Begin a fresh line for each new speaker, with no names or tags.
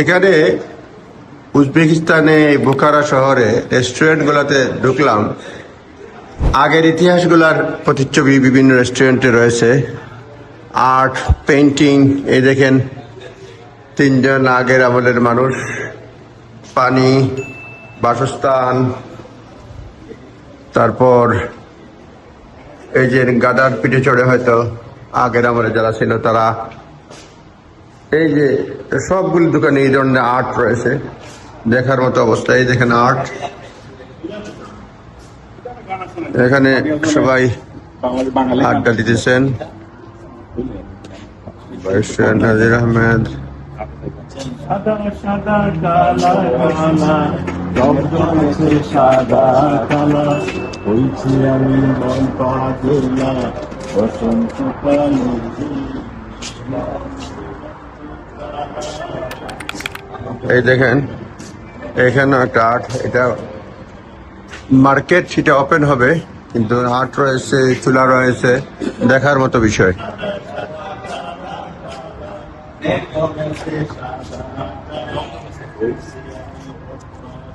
এখানে উজবেকিস্তানে বোখারা শহরে রেস্টুরেন্ট গুলাতে ঢুকলাম। আগের ইতিহাসগুলার প্রতিচ্ছবি বিভিন্ন রেস্টুরেন্টে রয়েছে। আর্ট, পেন্টিং, এই দেখেন তিনজন আগের আমলের মানুষ, পানি, বাসস্থান, তারপর এই যে গাদার পিঠে চড়ে হয়তো আগের আমলে যারা ছিল তারা, এই যে সবগুলি দোকানে এই ধরনের আর্ট রয়েছে, দেখার মতো অবস্থা। এই দেখেন আর্ট, এখানে সবাই আড্ডা দিতেছেন। নাজির আহমেদ,
সাদা সাদা কালা কালা রবজনেছে সাদা কালা হইছি আমি মন পাগলা বসন্ত কালে
এই দেখেন এখানে একটা আর্ট, এটা মার্কেট, সেটা ওপেন হবে কিন্তু আর্ট রয়েছে, চুলা রয়েছে, দেখার মতো বিষয়।
হইছি আমি মন পাগলা